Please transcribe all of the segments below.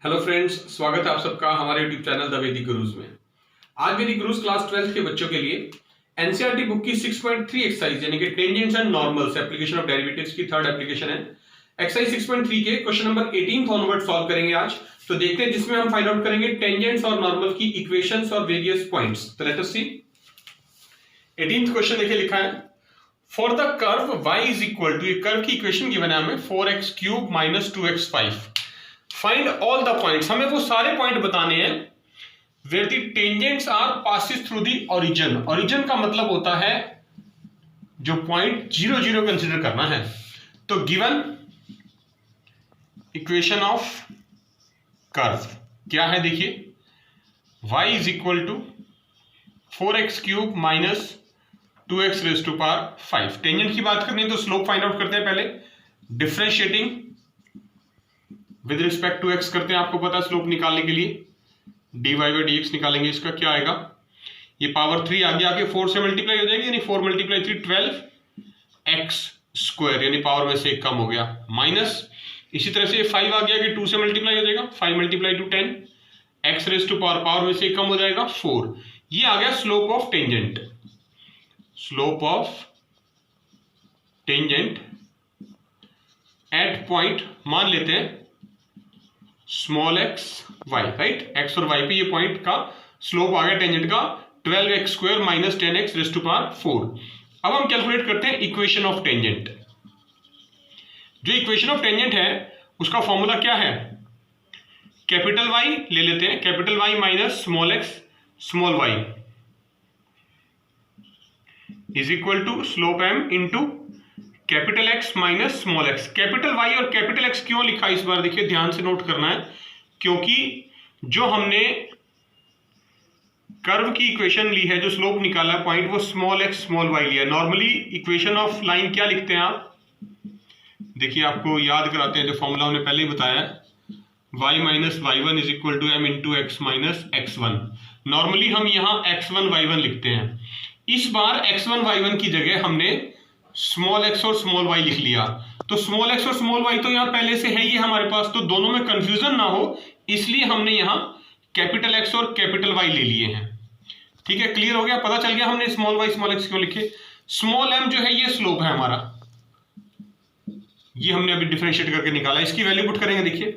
Hello friends, स्वागत है आप सबका हमारे यूट्यूब चैनल द वैदिक गुरुज में। आज वैदिक गुरुज क्लास 12th के बच्चों के लिए एनसीईआरटी बुक की 6.3 एक्सरसाइज यानी कि tangents and normals application of derivatives की थर्ड एप्लीकेशन है। एक्सरसाइज 6.3 के क्वेश्चन नंबर 18 ऑनवर्ड सॉल्व करेंगे आज। तो देखते हैं जिसमें हम फाइंड आउट करेंगे टेंजेंट्स और नॉर्मल की इक्वेशंस और वेरियस पॉइंट्स। तो let us see 18th question देखिए लिखा है for the curve y is equal to, ये कर्व की इक्वेशन गिवन है हमें 4x³ - 2x5। Find all the points, हमें वो सारे पॉइंट बताने हैं where the tangents are passes through the origin. Origin का मतलब होता है जो पॉइंट 0 0 कंसीडर करना है। तो गिवन इक्वेशन ऑफ कर्व क्या है देखिए, y is equal to 4x³ - 2x⁵5। Tangent की बात करनी है तो स्लोप फाइंड आउट करते हैं पहले। Differentiating with respect to x करते हैं, आपको पता है स्लोप निकालने के लिए dy/dx निकालेंगे। इसका क्या आएगा, ये पावर 3 आगे 4 से मल्टीप्लाई हो जाएगी, यानी 4 × 3 12x² यानी पावर में से एक कम हो गया, माइनस इसी तरह से 5 आगे 2 से मल्टीप्लाई हो जाएगा, 5 × 10 x⁻⁴ पावर में से एक कम हो जाएगा 4। ये आ गया slope of tangent. Slope of tangent eight point मान लेते हैं small x y, right. x और y पे ये पॉइंट का स्लोप आ गया टेंजेंट का 12x² - 10x⁻⁴। अब हम कैलकुलेट करते हैं इक्वेशन ऑफ टेंजेंट। जो इक्वेशन ऑफ टेंजेंट है उसका फॉर्मूला क्या है, कैपिटल Y ले लेते हैं, capital Y minus small x small y is equal to slope m into capital X minus small x। Capital Y और कैपिटल X क्यों लिखा इस बार देखिए, ध्यान से नोट करना है, क्योंकि जो हमने कर्व की इक्वेशन ली है, जो स्लोप निकाला पॉइंट, वो स्मॉल x स्मॉल y लिया। नॉर्मली इक्वेशन ऑफ लाइन क्या लिखते हैं आप, देखिए आपको याद कराते हैं जो फॉर्मूला हमने पहले ही बताया है, y - y1 is equal to m into x minus x1। Normally हम यहाँ x1 y1 लिखते हैं। इस बार x1 y1 की जगह हमने स्मॉल x और स्मॉल y लिख लिया। तो स्मॉल x और स्मॉल y तो यहाँ पहले से है ही हमारे पास, तो दोनों में कंफ्यूजन ना हो इसलिए हमने यहाँ कैपिटल X और कैपिटल Y ले लिए हैं। ठीक है, क्लियर हो गया, पता चल गया हमने स्मॉल y स्मॉल x क्यों लिखे। स्मॉल m जो है ये स्लोप है हमारा, ये हमने अभी डिफरेंशिएट करके निकाला, इसकी वैल्यू पुट करेंगे। देखिए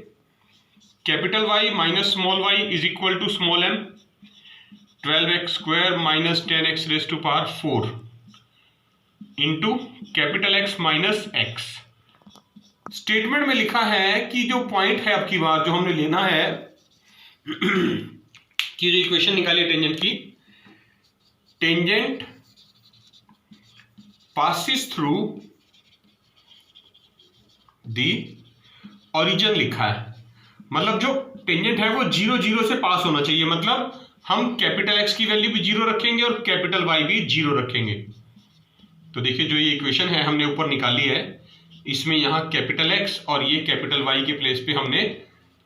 capital Y minus small y is equal to small m 12x² - 10x⁻⁴ into capital X minus x। Statement में लिखा है कि जो पॉइंट है आपकी बार जो हमने लेना है कि जो इक्वेशन निकाली टेंजेंट की, tangent passes through the origin लिखा है, मतलब जो टेंजेंट है वो 0 0 से पास होना चाहिए। मतलब हम कैपिटल X की वैल्यू भी 0 रखेंगे और कैपिटल Y भी 0 रखेंगे। तो देखिए जो ये इक्वेशन है हमने ऊपर निकाली है, इसमें यहाँ कैपिटल X और ये कैपिटल Y के प्लेस पे हमने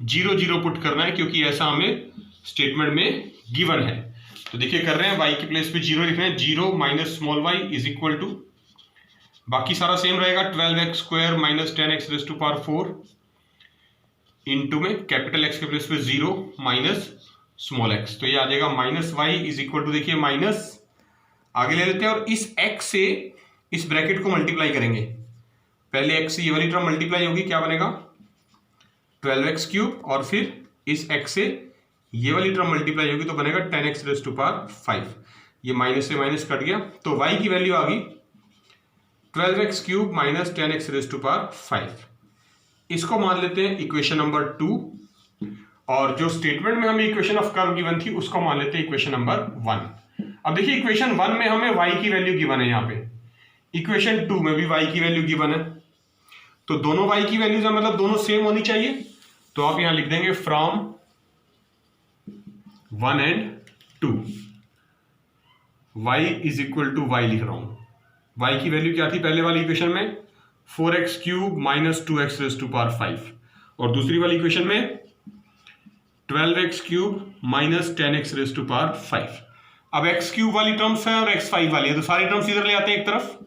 0 0 पुट करना है, क्योंकि ऐसा हमें स्टेटमेंट में गिवन है। तो देखिए कर रहे हैं, y के प्लेस पे 0 लिख रहे हैं, 0 minus small y is equal to, बाकी सारा सेम रहेगा, 12x² - 10x⁻⁴ इंटू में कैपिटल X के प्लेस पे 0 माइनस स्मॉल x। तो ये आ जाएगा minus y is equal to, देखिए माइनस आगे ले लेते हैं और इस x से इस ब्रैकेट को मल्टीप्लाई करेंगे। पहले x से ये वाली टर्म मल्टीप्लाई होगी, क्या बनेगा 12x³ और फिर इस x से ये वाली टर्म मल्टीप्लाई होगी तो बनेगा 10x⁻⁵। ये माइनस से माइनस कट गया, तो y की वैल्यू आ गई 12x³ - 10x⁻⁵। इसको मान लेते हैं इक्वेशन नंबर 2, और जो स्टेटमेंट में हमें इक्वेशन ऑफ कर्व गिवन थी उसको मान लेते हैं इक्वेशन नंबर 1। अब देखिए इक्वेशन 1 में हमें y की वैल्यू गिवन है, यहाँ पे इक्वेशन 2 में भी y की वैल्यू गिवन है, तो दोनों y की वैल्यूज है, मतलब दोनों सेम होनी चाहिए। तो आप यहां लिख देंगे from 1 and 2 y is equal to y लिख रहा हूं। y की वैल्यू क्या थी पहले वाली इक्वेशन में, 4x³ - 2x⁵, और दूसरी वाली इक्वेशन में 12x³ - 10x⁻⁵। अब x³ वाली टर्म्स है और x5 वाली है, तो सारी टर्म्स इधर ले आते हैं एक तरफ,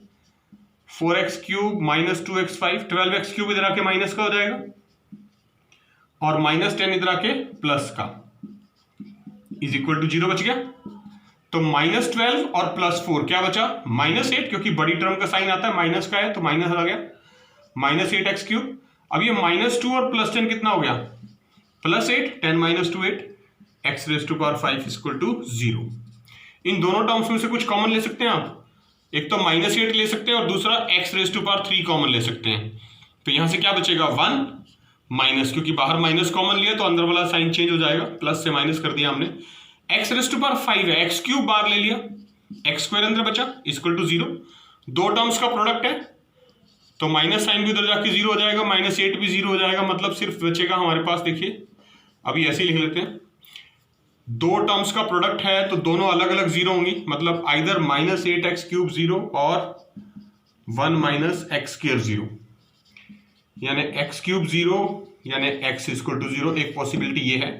4x³ - 2x5, 12x³ इधर आके माइनस का हो जाएगा, और -10 इधर आके प्लस का इज इक्वल टू 0 बच गया। तो -12 और +4 क्या बचा, -8, क्योंकि बड़ी टर्म का साइन आता है माइनस का है तो माइनस आ गया, -8x³। अब ये -2 और +10 कितना हो गया, +8, 10 - 2 8, x⁵ इक्वल टू 0। इन दोनों टर्म्स में से कुछ कॉमन ले सकते हैं आप, एक तो -8 ले सकते हैं और दूसरा x⁵ कॉमन ले सकते हैं। तो यहां से क्या बचेगा, 1 माइनस, क्योंकि बाहर माइनस कॉमन लिया तो अंदर वाला साइन चेंज हो जाएगा, प्लस से माइनस कर दिया हमने। x⁵ है, x³ बार ले लिया, x² अंदर बचा इक्वल टू 0। दो टर्म्स का प्रोडक्ट है तो माइनस साइन भी उधर जाके 0 हो जाएगा, -8 भी 0 हो जाएगा, मतलब सिर्फ बचेगा हमारे पास, देखिए अभी ऐसे ही लिख लेते हैं, दो टर्म्स का प्रोडक्ट है तो दोनों अलग अलग 0 होंगी, मतलब आइदर -8x³ 0 और 1 - x² 0, यानी x³ 0 यानी x इक्वल टू 0, एक पॉसिबिलिटी ये है।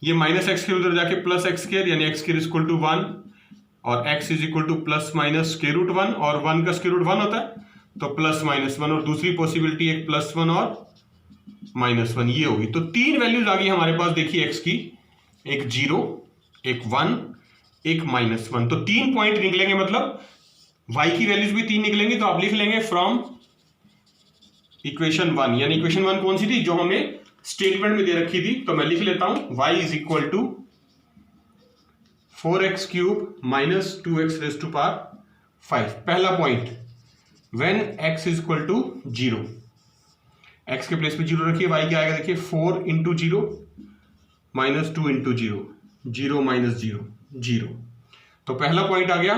ये -x² उधर जाके +x² यानी x² इक्वल टू 1 और x इज इक्वल टू ±√1 और 1 का स्क्वायर रूट 1 होता है तो +-1, और दूसरी पॉसिबिलिटी एक +1 और -1 ये होगी। तो तीन वैल्यूज आ गई हमारे पास, देखिए x की, एक 0, एक 1, एक -1। तो 3 पॉइंट निकलेंगे, मतलब y की वैल्यूज भी 3 निकलेंगी। तो आप लिख लेंगे फ्रॉम इक्वेशन 1, यानी इक्वेशन 1 कौन सी थी, जो हमें स्टेटमेंट में दे रखी थी। तो मैं लिख लेता हूं y is equal to 4x³ - 2x⁵. पहला point, when x is equal to 0, x के प्लेस पे 0 रखिए, y क्या आएगा देखिए, 4 × 0 - 2 × 0, 0 - 0 0। तो पहला पॉइंट आ गया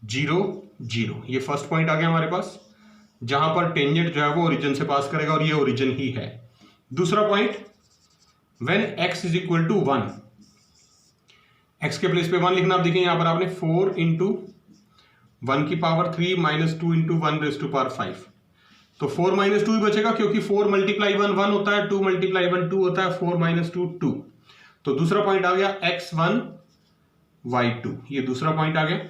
0 0, ये फर्स्ट पॉइंट आ गया हमारे पास, जहां पर टेंजेंट जो है वो ओरिजिन से पास करेगा और ये ओरिजिन ही है। दूसरा point, when x is equal to 1, x के प्लेस पे 1 लिखना। आप देखिए यहां पर आपने 4 × 1 की पावर 3 - 2 × 1⁵. तो 4 - 2 ही बचेगा, क्योंकि 4 × 1 1 होता है, 2 × 1 2 होता है, 4 - 2 2। तो दूसरा पॉइंट आ गया x1 y2, ये दूसरा पॉइंट आ गया।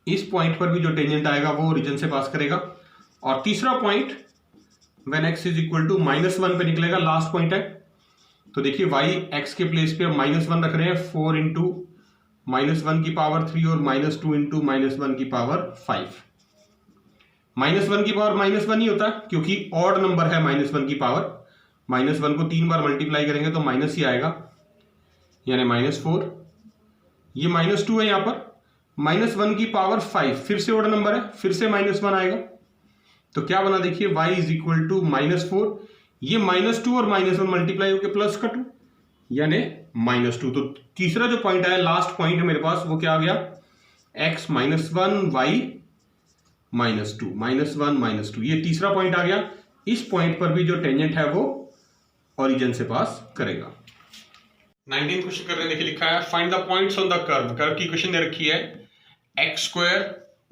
इस पॉइंट पर भी जो टेंजेंट आएगा वो ओरिजिन से पास करेगा। और तीसरा point, when x is equal to -1 पे निकलेगा, लास्ट पॉइंट है। तो देखिए y x के प्लेस पे -1 रख रहे हैं, 4 × -1 की पावर 3 और -2 × -1 की पावर 5। -1 की पावर -1 ही होता है, क्योंकि ऑड नंबर है -1 की पावर। -1 को 3 बार मल्टीप्लाई करेंगे तो माइनस ही आएगा, यानी -4। ये -2 है, यहां पर -1 की पावर 5, फिर से ऑड नंबर है, फिर से -1 आएगा। तो क्या बना देखिए, y इज इक्वल टू -4, ये -2 और -1 मल्टीप्लाई होकर प्लस का 2, यानी -2। तो तीसरा जो पॉइंट आया, लास्ट पॉइंट है मेरे पास, वो क्या आ गया, x - 1 y -2, -1 -2, ये तीसरा पॉइंट आ गया। इस पॉइंट पर भी जो टेंजेंट है वो ओरिजिन से पास करेगा। 19 क्वेश्चन कर रहे हैं, देखिए लिखा है, find the points on the curve. Curve की क्वेश्चन दे रखी है, x²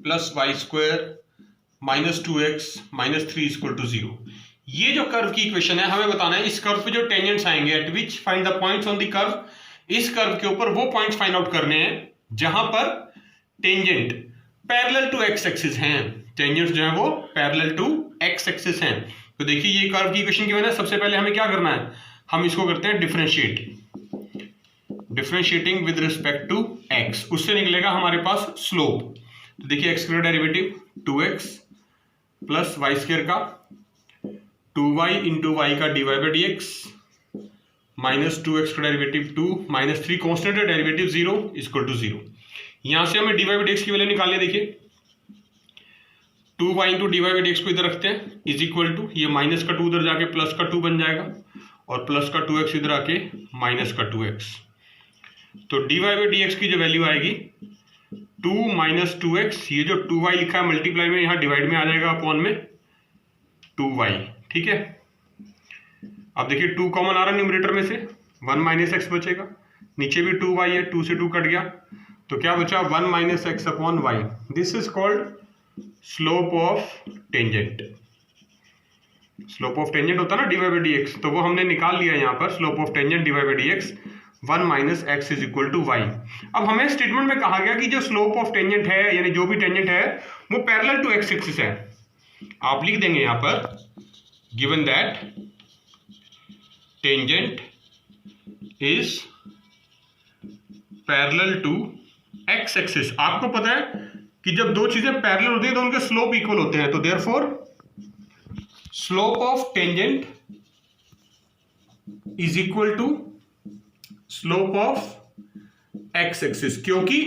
+ y² - 2x - 3 equal to 0। ये जो कर्व की इक्वेशन है, हमें बताना है इस कर्व पे जो टेंजेंट्स आएंगे, eight which find the points on the curve. इस कर्व के ऊपर वो पॉइंट्स फाइंड आउट करने हैं जहां पर tangent parallel to x axis हैं। टेंजेंट्स जो है वो पैरेलल टू x एक्सिस हैं। तो देखिए ये कर्व की इक्वेशन की वजह से सबसे पहले हमें क्या करना है, हम इसको करते हैं differentiating with respect to x। उससे निकलेगा हमारे पास स्लोप। तो देखिए x का डेरिवेटिव 2x + y² का 2y × y का dy/dx -2x का डेरिवेटिव 2 -3 कांस्टेंट है, डेरिवेटिव 0 इक्वल टू 0। यहां से हमें dy/dx की वैल्यू निकालनी है। देखिए 2y × dy/dx को इधर रखते हैं, इज इक्वल टू, ये माइनस का 2 उधर जाके प्लस का 2 बन जाएगा और प्लस का 2x इधर आके माइनस का 2x। तो dy/dx की जो वैल्यू आएगी 2 - 2x, ये जो 2y लिखा है मल्टीप्लाई में, यहाँ डिवाइड में आ जाएगा अपॉन में 2y, ठीक है। अब देखिए 2 कॉमन आ रहा है न्यूमरेटर में से, 1 - x बचेगा, नीचे भी 2y है, 2 से 2 कट गया, तो क्या बचा 1 - x upon y। This is called slope of tangent. Slope of tangent होता है ना dy/dx, तो वो हमने निकाल लिया यहाँ पर, slope of tangent dy/dx 1 - x is equal to y। अब हमें स्टेटमेंट में कहा गया कि जो स्लोप ऑफ टेंजेंट है, यानी जो भी टेंजेंट है वो पैरेलल टू x एक्सिस है। आप लिख देंगे यहाँ पर, given that tangent is parallel to x axis. आपको पता है कि जब दो चीजें पैरेलल होती हैं तो उनके स्लोप इक्वल होते हैं, तो therefore slope of tangent is equal to slope of x axis, क्योंकि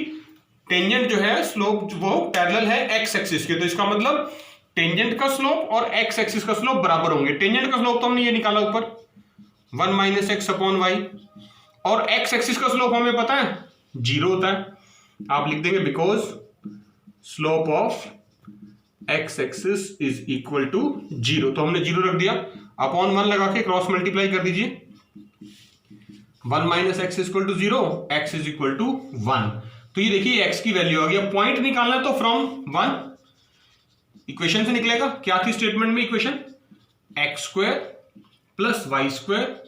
टेंजेंट जो है स्लोप वो पैरेलल है एक्स एक्सिस के, तो इसका मतलब टेंजेंट का स्लोप और एक्स एक्सिस का स्लोप बराबर होंगे। टेंजेंट का स्लोप तो हमने ये निकाला ऊपर 1 माइनस एक्स अपॉन वाई, और एक्स एक्सिस का स्लोप हमें पता है 0 होता है। आप लिख देंगे because slope of x axis is equal to 0, तो हमने 0 रख दिया। अपॉन 1 लगा के क्रॉस मल्टीप्लाई कर दीजिए, 1 minus x equal to 0, x is equal to 1। तो ये देखिए एक्स की वैल्यू आ गई। अब पॉइंट निकालना है तो फ्रॉम 1 इक्वेशन से निकलेगा। क्या थी स्टेटमेंट में equation? X square plus y square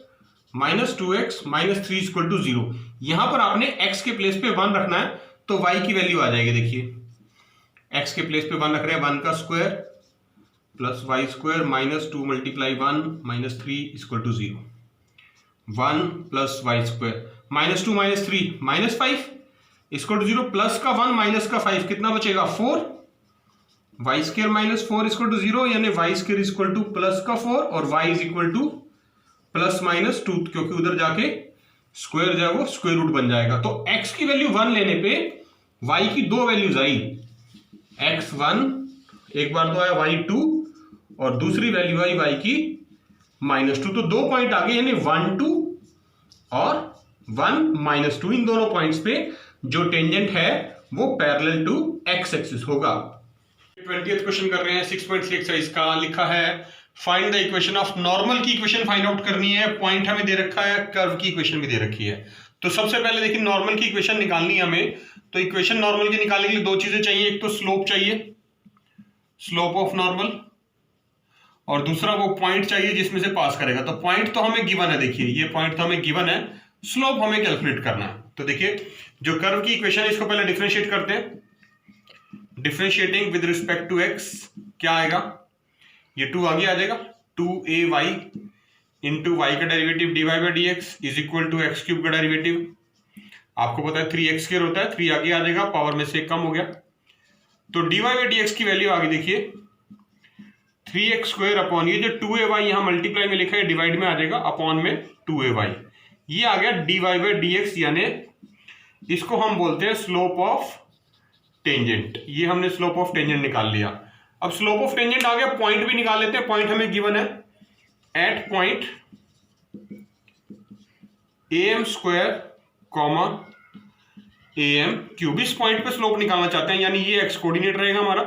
minus 2x minus 3 equal to 0। यहां पर आपने x के प्लेस पे 1 रखना है तो y की वैल्यू आ जाएगी। देखिए x के प्लेस पे 1 रख रहे हैं, 1 का square plus y square minus 2 multiply 1 minus 3 equal to 0। 1 plus y square minus 2 minus 3 minus 5 equal to 0, plus का 1 माइनस का 5 कितना बचेगा 4, y square minus 4 equal to 0, यानी y square equal to plus का 4 और y is equal to plus minus 2, क्योंकि उधर जाके स्क्वायर जो है वो स्क्वायर रूट बन जाएगा। तो x की वैल्यू 1 लेने पे y की दो वैल्यूज आई, x1 एक बार तो आया, y2 और दूसरी वैल्यू आई y की -2। तो दो पॉइंट आ गए, यानी 1 2 और 1 -2। इन दोनों पॉइंट्स पे जो टेंजेंट है वो पैरेलल टू x एक्सिस होगा। 20th क्वेश्चन कर रहे हैं 6.3 एक्सरसाइज का। लिखा है find the equation of normal की इक्वेशन फाइंड आउट करनी है। पॉइंट हमें दे रखा है, कर्व की इक्वेशन भी दे रखी है। तो सबसे पहले देखिए नॉर्मल की इक्वेशन निकालनी है हमें। तो इक्वेशन नॉर्मल की निकालने के लिए दो चीजें चाहिए, एक तो स्लोप चाहिए, स्लोप ऑफ नॉर्मल, और दूसरा वो पॉइंट चाहिए जिसमें से पास करेगा। तो पॉइंट तो हमें गिवन है, देखिए ये पॉइंट तो हमें गिवन है, स्लोप हमें कैलकुलेट करना है। तो देखिए जो कर्व की इक्वेशन है इसको पहले डिफरेंशिएट करते हैं। Differentiating with respect to x क्या आएगा, ये 2 आगे आ जाएगा, 2ay इंटू वाई का derivative dy by d x is equal to x cube का डेरिवेटिव। आपको पता है 3x स्क्वायर होता है, 3 आगे आ जाएगा, पावर में से कम हो गया। तो dy बाई डी एक्स की वैल्यू आ गई, देखिए 3x स्क्वायर अपॉन ये जो 2ay यहां मल्टीप्लाई में लिखा है डिवाइड में आ जाएगा, अपॉन में 2ay, ये आ गया dy बाई डी एक्स, यानी इसको हम बोलते हैं स्लोप ऑफ टेंजेंट। ये हमने स्लोप ऑफ टेंजेंट निकाल लिया। अब स्लोप ऑफ टेंजेंट आ गया, पॉइंट भी निकाल लेते हैं। पॉइंट हमें गिवन है at point am square comma am cube. इस पॉइंट पे स्लोप निकालना चाहते हैं, यानी ये x कोऑर्डिनेट रहेगा हमारा,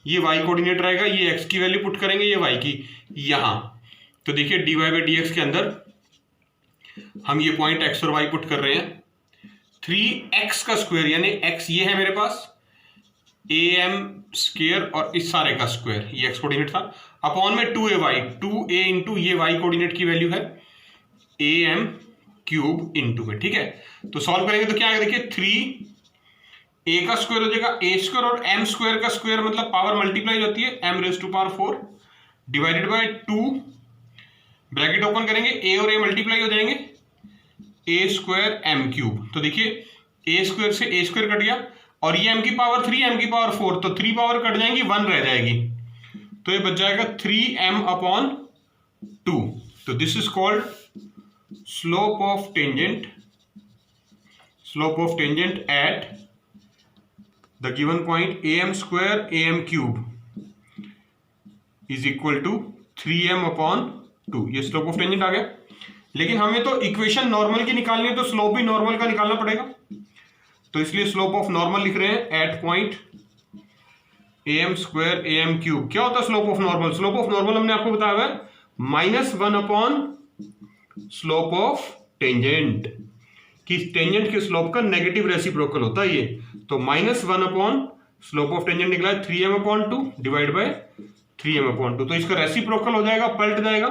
ये y कोऑर्डिनेट रहेगा, ये x की वैल्यू पुट करेंगे, ये y की यहां। तो देखिए dy बाई डी एक्स के अंदर हम ये पॉइंट x और y पुट कर रहे हैं। 3x का स्क्वायर यानी x ये है मेरे पास, am स्क्वायर और इस सारे का स्क्वायर, ये x कोऑर्डिनेट था, अपॉन में 2ay, 2a इंटू ये y कोऑर्डिनेट की वैल्यू है am क्यूब इंटू में। ठीक है, तो सॉल्व करेंगे तो क्या आएगा, देखिए 3a का स्क्वायर हो जाएगा a स्क्वायर, और m स्क्वायर का स्क्वायर मतलब पावर मल्टीप्लाई होती है, m raise to power 4 divided by 2, bracket open करेंगे, a और a मल्टीप्लाई हो जाएंगे, a स्क्वायर m क्यूब। तो देखिए a स्क्वायर से a स्क्वायर कट गया, और ये m की पावर 3 m की पावर 4, तो 3 पावर कट जाएंगी, 1 रह जाएगी, तो ये बच जाएगा 3m अपॉन 2। तो this is called slope of tangent, slope of tangent at the given point am square am cube is equal to 3m upon 2। ये स्लोप ऑफ टेंजेंट आ गया। लेकिन हमें तो इक्वेशन नॉर्मल की निकालनी है, तो स्लोप भी नॉर्मल का निकालना पड़ेगा, तो इसलिए स्लोप ऑफ नॉर्मल लिख रहे हैं at point am square am cube. क्या होता है slope of normal? Slope of normal हमने आपको बताया है -1 अपॉन स्लोप ऑफ टेंजेंट, कि टेंजेंट के स्लोप का नेगेटिव रेसिप्रोकल होता है ये। तो -1 अपॉन स्लोप ऑफ टेंजेंट निकला है 3m upon 2 divide by 3m upon 2, तो इसका रेसिप्रोकल हो जाएगा, पलट जाएगा,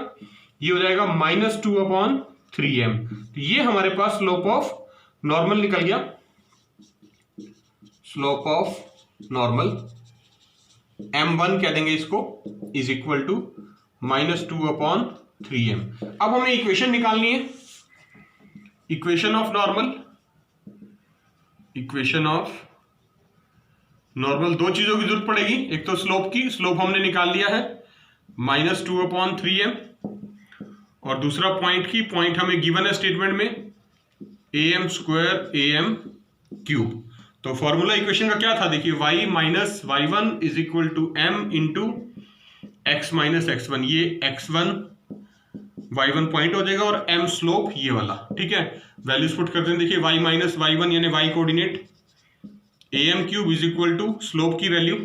ये हो जाएगा -2 अपॉन 3m। तो ये हमारे पास स्लोप ऑफ नॉर्मल निकल गया। स्लोप ऑफ नॉर्मल m1 कह देंगे इसको, is equal to -2 upon 3m। अब हमें इक्वेशन निकालनी है, equation of normal. Equation of normal दो चीजों की जरूरत पड़ेगी, एक तो स्लोप की, स्लोप हमने निकाल लिया है -2/3m, और दूसरा पॉइंट की, पॉइंट हमें गिवन है स्टेटमेंट में am² am³। तो फॉर्मूला इक्वेशन का क्या था, देखिए y minus y1 is equal to m into x minus x1। ये x1 y1 पॉइंट हो जाएगा और m स्लोप ये वाला, ठीक है। वैल्यूज पुट करते हैं, देखिए y माइनस y1 यानी y coordinate, am³ is equal to slope की वैल्यू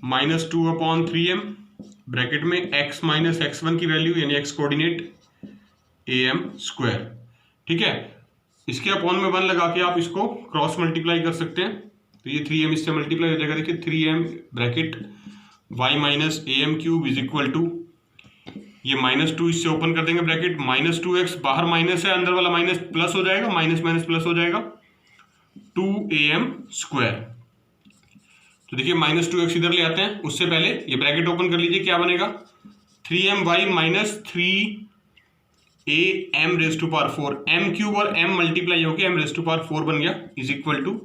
-2/3m ब्रैकेट में x माइनस x1 की वैल्यू यानी x कोऑर्डिनेट am², ठीक है। इसके अपॉन में 1 लगा के आप इसको क्रॉस मल्टीप्लाई कर सकते हैं, तो ये 3m इससे मल्टीप्लाई हो जाएगा। देखिए 3m bracket y minus am³ is equal to, ये -2 इससे ओपन कर देंगे ब्रैकेट, -2x बाहर माइनस है, अंदर वाला माइनस प्लस हो जाएगा, माइनस माइनस प्लस हो जाएगा 2am²। तो देखिए -2x इधर ले आते हैं, उससे पहले ये ब्रैकेट ओपन कर लीजिए, क्या बनेगा 3my माइनस 3am⁴, m³ और m मल्टीप्लाई होकर m⁴ बन गया, is equal to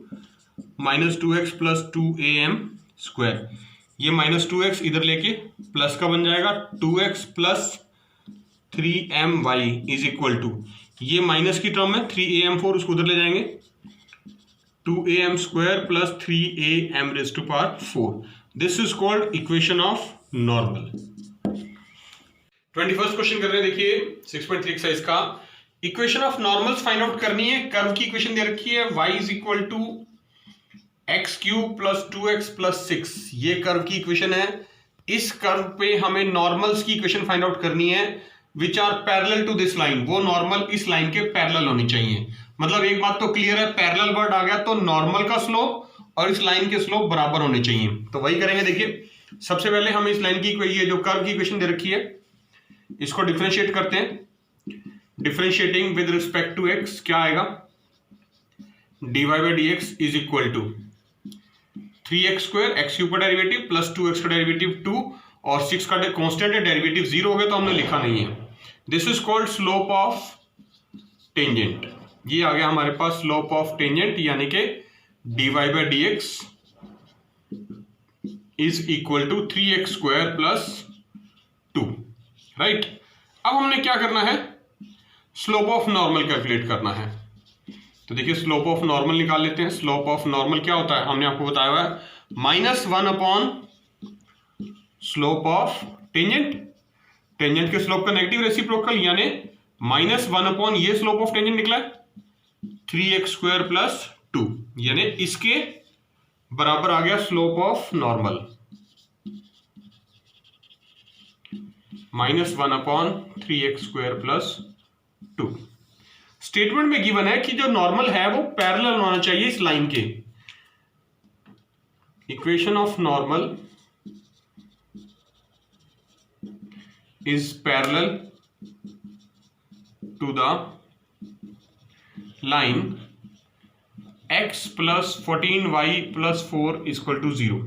-2x plus 2am²। ये -2x इधर लेके प्लस का बन जाएगा 2x plus 3my is equal to, ये माइनस की टर्म है 3am4, उसको उधर ले जाएंगे 2am² plus 3am⁴। This is called equation of normal. 21st question कर रहे हैं, देखिए 6.3 एक्सरसाइज का। Equation of normals find out करनी है। कर्व की इक्वेशन दे रखी है y is equal to x³ plus 2x plus 6, ये कर्व की इक्वेशन है। इस कर्व पे हमें नॉर्मल्स की इक्वेशन फाइंड आउट करनी है which are parallel to this line, वो नॉर्मल इस लाइन के पैरेलल होनी चाहिए। मतलब एक बात तो क्लियर है, पैरेलल वर्ड आ गया तो नॉर्मल का स्लोप और इस लाइन के स्लोप बराबर होने चाहिए। तो वही करेंगे। देखिए सबसे पहले हम इस लाइन की, ये जो कर्व की इक्वेशन दे रखी है, इसको डिफरेंशिएट करते हैं। Differentiating with respect to x क्या आएगा, dy/dx is equal to 3x² x³ का डेरिवेटिव प्लस 2x का डेरिवेटिव 2 और 6 का कांस्टेंट है, डेरिवेटिव 0 हो गया तो हमने लिखा नहीं है। This is called slope of tangent. ये आ गया हमारे पास स्लोप ऑफ टेंजेंट, यानी कि dy/dx is equal to 3x² plus 2, right. अब हमने क्या करना है, स्लोप ऑफ नॉर्मल कैलकुलेट करना है। तो देखिए स्लोप ऑफ नॉर्मल निकाल लेते हैं। स्लोप ऑफ नॉर्मल क्या होता है, हमने आपको बताया हुआ है -1 upon slope of tangent. Tangent के स्लोप का नेगेटिव रेसिप्रोकल, यानी -1 अपॉन ये स्लोप ऑफ टेंजेंट निकला 3x² प्लस 2, यानी इसके बराबर आ गया slope of normal -1 upon 3x² plus 2। Statement में गिवन है कि जो नॉर्मल है वो पैरेलल होना चाहिए इस लाइन के। Equation of normal is parallel to the line x plus 14y plus 4 equal to 0।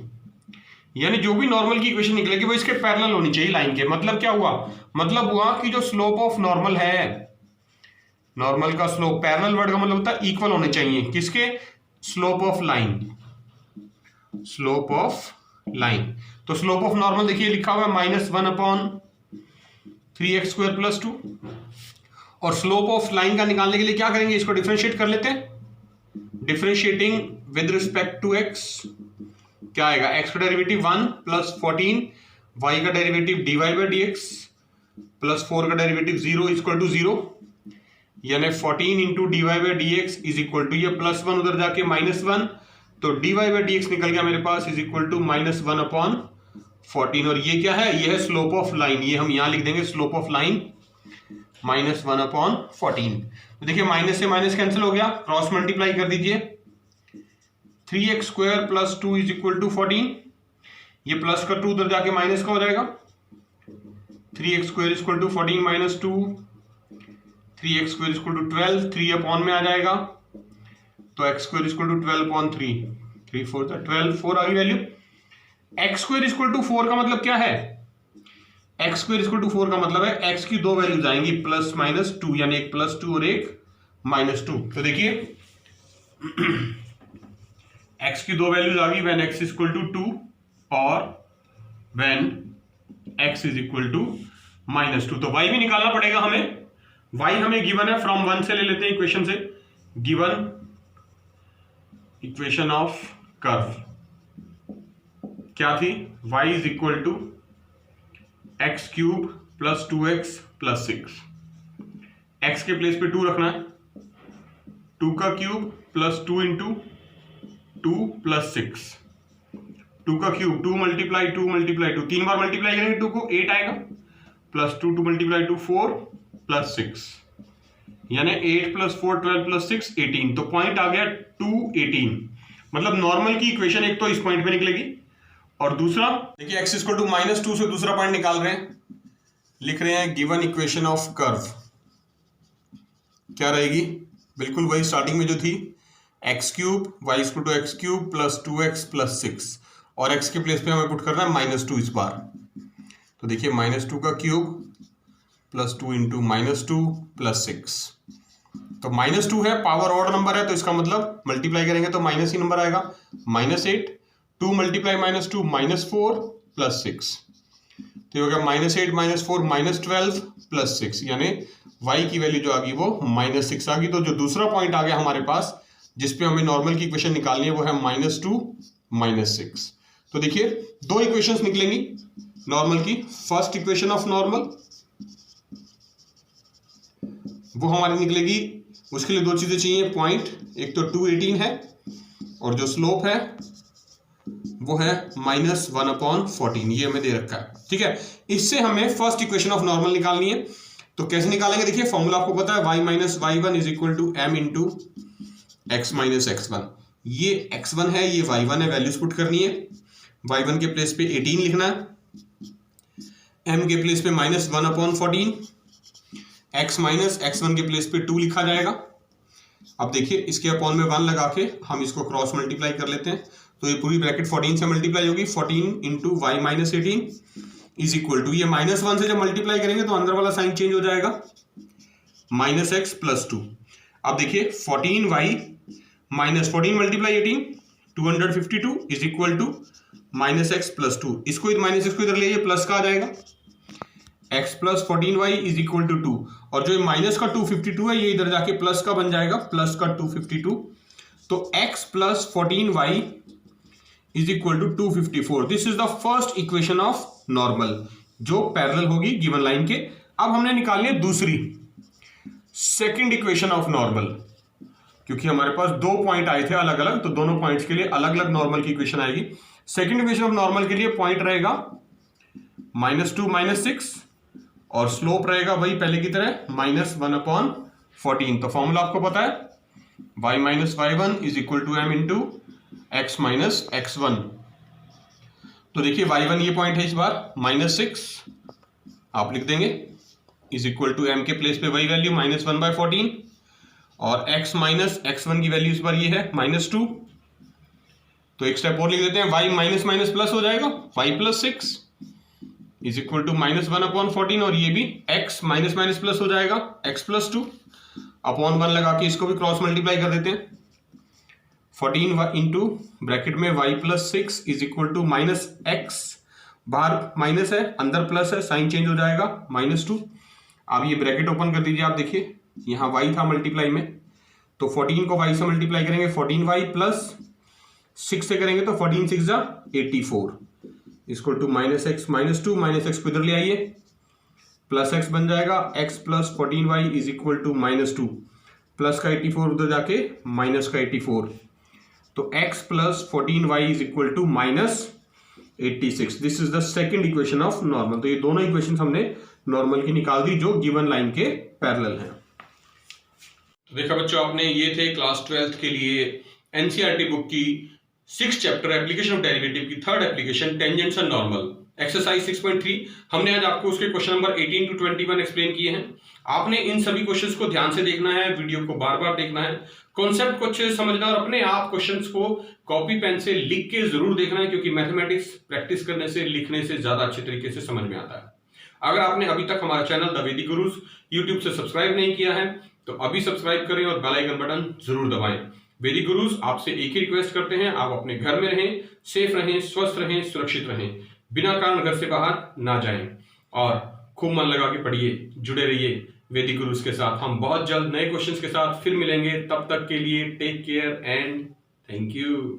यानी जो भी नॉर्मल की इक्वेशन निकलेगी वो इसके पैरेलल होनी चाहिए लाइन के। मतलब क्या हुआ, मतलब हुआ कि जो स्लोप ऑफ नॉर्मल है, नॉर्मल का स्लोप, पैरेलल वर्ड का मतलब होता है इक्वल होने चाहिए किसके, slope of line, slope of line. तो स्लोप ऑफ नॉर्मल देखिए लिखा हुआ है -1 अपॉन 3x² प्लस 2, और स्लोप ऑफ लाइन का निकालने के लिए क्या करेंगे, इसको डिफरेंशिएट कर लेते हैं। Differentiating with respect to x क्या आएगा, x का डेरिवेटिव 1 प्लस 14, y का डेरिवेटिव dy/dx प्लस 4 का डेरिवेटिव 0 इक्वल टू 0, यानी 14 into dy/dx is equal to, ये प्लस 1 उधर जाके -1, तो dy/dx निकल गया मेरे पास इज इक्वल टू -1 अपॉन 14। और ये क्या है, ये है स्लोप ऑफ लाइन, ये हम यहां लिख देंगे स्लोप ऑफ लाइन -1 अपॉन 14। तो देखिए माइनस से माइनस कैंसिल हो गया, क्रॉस मल्टीप्लाई कर दीजिए, 3x² plus 2 is equal to 14, ये प्लस का 2 उधर जाके माइनस का हो जाएगा, 3x² equal to 14 minus 2, 3x² equal to 12, 3 upon में आ जाएगा, तो x² इक्वल टू 12 अपॉन 3, 3 4 12, 4 आ गई वैल्यू। x² इक्वल टू 4 का मतलब क्या है, एक्स स्क्वायर इक्वल टू 4 का मतलब है एक्स की दो वैल्यूज आएंगी प्लस माइनस 2, यानी एक +2 और एक -2। तो देखिए एक्स की दो वैल्यूज आ गई व्हेन एक्स इक्वल टू 2 और when x is equal to -2। तो वाई भी निकालना पड़ेगा हमें। वाई हमें गिवन है, फ्रॉम 1 से ले लेते हैं इक्वेशन से। गिवन इक्वेशन ऑफ कर्व क्या थी? y is equal to x cube plus 2x plus 6। x के प्लेस पे 2 रखना है, 2 का क्यूब प्लस 2 इंटू 2 प्लस 6। 2 का क्यूब 2 मल्टीप्लाई 2 मल्टीप्लाई 2, 3 बार मल्टीप्लाई करेंगे 2 को 8 आएगा, प्लस 2 2 मल्टीप्लाई 2 4 प्लस 6, यानी 8 प्लस 4 12 प्लस 6 18। तो पॉइंट आ गया 2 18। मतलब नॉर्मल की इक्वेशन एक तो इस पॉइंट पे निकलेगी और दूसरा देखिए एक्स इक्वल टू -2 से दूसरा पॉइंट निकाल रहे हैं, लिख रहे हैं गिवन इक्वेशन ऑफ कर्व क्या रहेगी? बिल्कुल वही स्टार्टिंग में जो थी, x cube y equal to x cube plus 2x plus 6 और एक्स के प्लेस पे हमें पुट करना है -2 इस बार। तो देखिए -2 का क्यूब प्लस 2 इंटू -2 प्लस 6। तो -2 है, पावर ऑड नंबर है, तो इसका मतलब मल्टीप्लाई करेंगे तो माइनस ही नंबर आएगा, -8 2 मल्टीप्लाई -2 -4 प्लस 6। तो ये हो गया -8 -4 -12 प्लस 6, यानी y की वैल्यू जो आ गई वो -6 आ गई। तो जो दूसरा पॉइंट आ गया हमारे पास जिसपे हमें नॉर्मल की इक्वेशन निकालनी है वो है -2 -6। तो देखिए दो इक्वेशंस निकलेंगी नॉर्मल की। फर्स्ट इक्वेशन ऑफ नॉर्मल वो हमारी निकलेगी, उसके लिए दो चीजें चाहिए पॉइंट, एक तो 218 है और जो स्लोप है वो है -1/14, ये हमें दे रखा है, ठीक है। इससे हमें फर्स्ट इक्वेशन ऑफ नॉर्मल निकालनी है। तो कैसे निकालेंगे? देखिए फॉर्मूला आपको पता है, y minus y1 is equal to m into x minus x1। ये x1 है, ये y1 है, वैल्यूज पुट करनी है। y1 के प्लेस पे 18 लिखना है, m के प्लेस पे -1/14, x माइनस x1 के प्लेस पे 2 लिखा जाएगा। अब देखिए इसके अपॉन में 1 लगा के हम इसको क्रॉस मल्टीप्लाई कर लेते हैं, तो ये पूरी ब्रैकेट 14 से मल्टीप्लाई होगी। 14 into y minus 18 is equal to, ये -1 से जब मल्टीप्लाई करेंगे तो अंदर वाला साइन चेंज हो जाएगा, -x प्लस 2। अब देखिए 14y minus 14 multiply 18 252 is equal to -x plus 2। इसको -x को इधर ले आइए, प्लस का आ जाएगा, x plus 14y is equal to 2। और जो माइनस का 252 है ये इधर जाके प्लस का बन जाएगा, प्लस का 252। तो x plus 14y is equal to 254। This is the first equation of normal जो पैरेलल होगी गिवन लाइन के। अब हमने निकालनी है दूसरी, सेकंड इक्वेशन ऑफ नॉर्मल, क्योंकि हमारे पास दो पॉइंट आए थे अलग अलग, तो दोनों पॉइंट्स के लिए अलग अलग नॉर्मल की इक्वेशन आएगी। सेकंड इक्वेशन ऑफ नॉर्मल के लिए पॉइंट रहेगा -2 -6 और स्लोप रहेगा वही पहले की तरह -1/14। तो फॉर्मूला आपको पता है, y minus y1 is equal to m into x minus x1। तो देखिए y1 ये पॉइंट है इस बार, -6 आप लिख देंगे इज इक्वल टू m के प्लेस पे वही वैल्यू -1/14 और x माइनस x1 की वैल्यू इस बार ये है -2। तो एक स्टेप और लिख देते हैं, y माइनस माइनस प्लस हो जाएगा, y plus 6 is equal to -1/14 और ये भी x माइनस माइनस प्लस हो जाएगा, x प्लस 2 अपॉन 1 लगा के इसको भी क्रॉस मल्टीप्लाई कर देते हैं। 14 इंटू ब्रैकेट में y plus 6 is equal to -x, बाहर माइनस है अंदर प्लस है, साइन चेंज हो जाएगा -2। अब ये ब्रैकेट ओपन कर दीजिए, आप देखिए यहाँ y था मल्टीप्लाई में, तो 14 को y से मल्टीप्लाई करेंगे 14y प्लस 6 से करेंगे तो 14 6 जा 84 इक्वल टू -x -2 -x को इधर ले आइए, प्लस x बन जाएगा, x plus 14y is equal to -2, plus का 84 उधर जाके माइनस का 84, तो x plus 14y is equal to -86। This is the second equation of normal. तो ये दोनों इक्वेशन हमने नॉर्मल की निकाल दी जो गिवन लाइन के पैरेलल हैं। तो देखा बच्चों आपने, ये थे क्लास 12th के लिए एनसीईआरटी बुक की 6th chapter application of derivative की 3rd application tangents and normal exercise 6.3। हमने आज आपको उसके क्वेश्चन नंबर 18 to 21 एक्सप्लेन किए हैं। आपने इन सभी क्वेश्चंस को ध्यान से देखना है, वीडियो को बार बार देखना है, कॉन्सेप्ट को अच्छे से समझना और अपने आप क्वेश्चंस को कॉपी पेन से लिख के जरूर देखना है, क्योंकि मैथमेटिक्स प्रैक्टिस करने से, लिखने से ज्यादा अच्छे तरीके से समझ में आता है। अगर आपने अभी तक हमारा चैनल द वैदिक गुरुज यूट्यूब से सब्सक्राइब नहीं किया है तो अभी सब्सक्राइब करें और बेल आइकन बटन जरूर दबाएं। वैदिक गुरुज आपसे एक ही रिक्वेस्ट करते हैं, आप अपने घर में रहें, सेफ रहें, स्वस्थ रहें, सुरक्षित रहें, बिना कारण घर से बाहर ना जाएं और खूब मन लगा के पढ़िए, जुड़े रहिए वैदिक गुरुज के साथ। हम बहुत जल्द नए क्वेश्चंस के साथ फिर मिलेंगे, तब तक के लिए take care and thank you.